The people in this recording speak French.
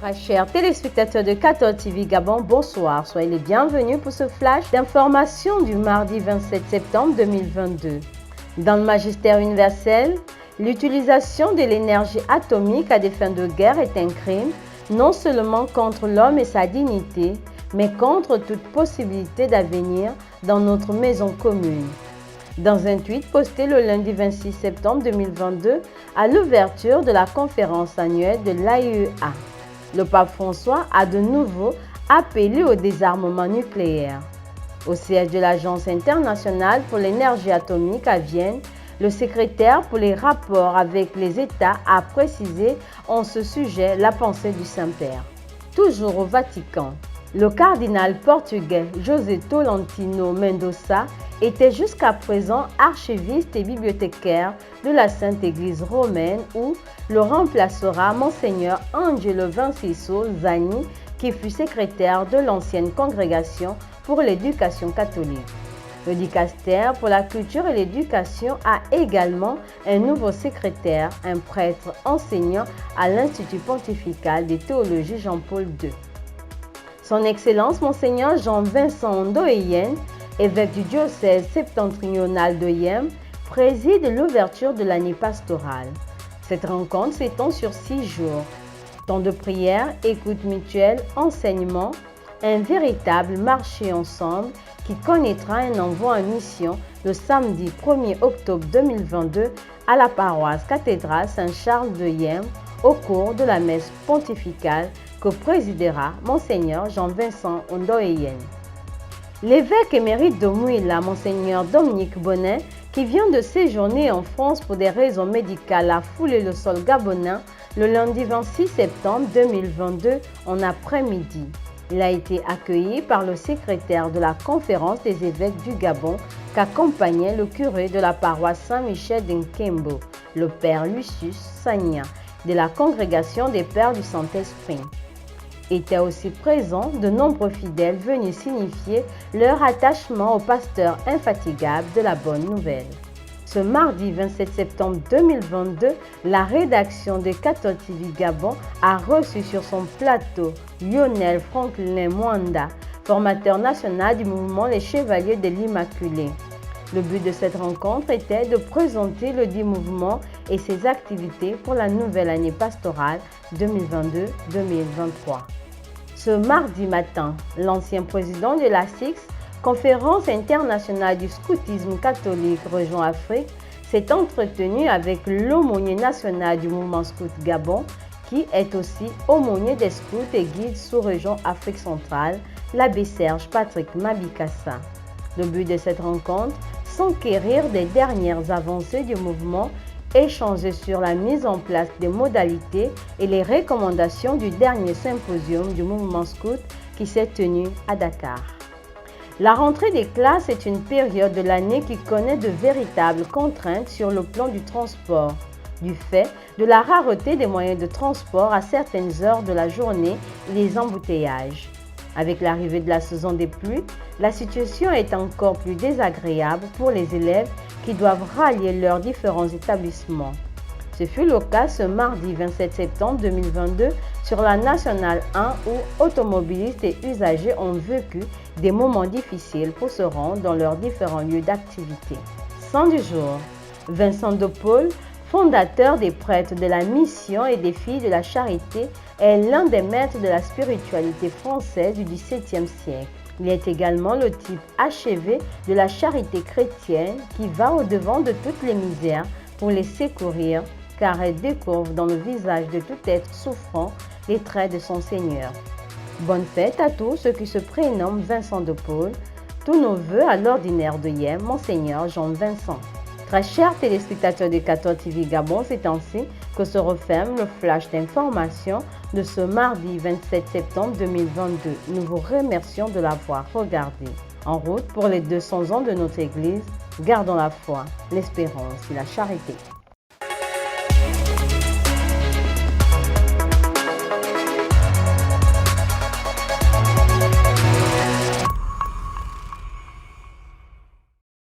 Très chers téléspectateurs de 14 TV Gabon, bonsoir. Soyez les bienvenus pour ce flash d'information du mardi 27 septembre 2022. Dans le magistère universel, l'utilisation de l'énergie atomique à des fins de guerre est un crime, non seulement contre l'homme et sa dignité, mais contre toute possibilité d'avenir dans notre maison commune. Dans un tweet posté le lundi 26 septembre 2022 à l'ouverture de la conférence annuelle de l'AIEA, le pape François a de nouveau appelé au désarmement nucléaire. Au siège de l'Agence internationale pour l'énergie atomique à Vienne, le secrétaire pour les rapports avec les États a précisé en ce sujet la pensée du Saint-Père. Toujours au Vatican, le cardinal portugais José Tolentino Mendoza était jusqu'à présent archiviste et bibliothécaire de la Sainte Église romaine où le remplacera Monseigneur Angelo Vinciso Zani, qui fut secrétaire de l'ancienne congrégation pour l'éducation catholique. Le dicastère pour la culture et l'éducation a également un nouveau secrétaire, un prêtre enseignant à l'Institut pontifical de théologie Jean-Paul II. Son Excellence Monseigneur Jean-Vincent Ndoyen, évêque du diocèse septentrional de Yem, préside l'ouverture de l'année pastorale. Cette rencontre s'étend sur 6 jours. Temps de prière, écoute mutuelle, enseignement, un véritable marché ensemble qui connaîtra un envoi en mission le samedi 1er octobre 2022 à la paroisse cathédrale Saint-Charles de Yem au cours de la messe pontificale que présidera Monseigneur Jean-Vincent Ndoyen. L'évêque émérite de Mouila, Monseigneur Dominique Bonnet, qui vient de séjourner en France pour des raisons médicales, a foulé le sol gabonais le lundi 26 septembre 2022 en après-midi. Il a été accueilli par le secrétaire de la conférence des évêques du Gabon qu'accompagnait le curé de la paroisse Saint-Michel d'Nkembo, le père Lucius Sagna, de la congrégation des pères du Saint-Esprit. Étaient aussi présents de nombreux fidèles venus signifier leur attachement au pasteur infatigable de la bonne nouvelle. Ce mardi 27 septembre 2022, la rédaction de 14 TV Gabon a reçu sur son plateau Lionel Franklin Mwanda, formateur national du mouvement Les Chevaliers de l'Immaculée. Le but de cette rencontre était de présenter le dit mouvement et ses activités pour la nouvelle année pastorale 2022-2023. Ce mardi matin, l'ancien président de la CIX, Conférence internationale du scoutisme catholique Région Afrique, s'est entretenu avec l'aumônier national du mouvement scout Gabon, qui est aussi aumônier des scouts et guides sous-région Afrique centrale, l'abbé Serge Patrick Mabikassa. Le but de cette rencontre, s'enquérir des dernières avancées du mouvement, échanger sur la mise en place des modalités et les recommandations du dernier symposium du mouvement scout qui s'est tenu à Dakar. La rentrée des classes est une période de l'année qui connaît de véritables contraintes sur le plan du transport, du fait de la rareté des moyens de transport à certaines heures de la journée et des embouteillages. Avec l'arrivée de la saison des pluies, la situation est encore plus désagréable pour les élèves qui doivent rallier leurs différents établissements. Ce fut le cas ce mardi 27 septembre 2022 sur la Nationale 1 où automobilistes et usagers ont vécu des moments difficiles pour se rendre dans leurs différents lieux d'activité. Saint du jour, Vincent de Paul, fondateur des prêtres de la mission et des filles de la charité, est l'un des maîtres de la spiritualité française du XVIIe siècle. Il est également le type achevé de la charité chrétienne qui va au-devant de toutes les misères pour les secourir, car elle découvre dans le visage de tout être souffrant les traits de son Seigneur. Bonne fête à tous ceux qui se prénomment Vincent de Paul. Tous nos vœux à l'ordinaire de Yem, Monseigneur Jean-Vincent. Très chers téléspectateurs de 14 TV Gabon, c'est ainsi que se referme le flash d'information de ce mardi 27 septembre 2022. Nous vous remercions de l'avoir regardé. En route pour les 200 ans de notre Église, gardons la foi, l'espérance et la charité.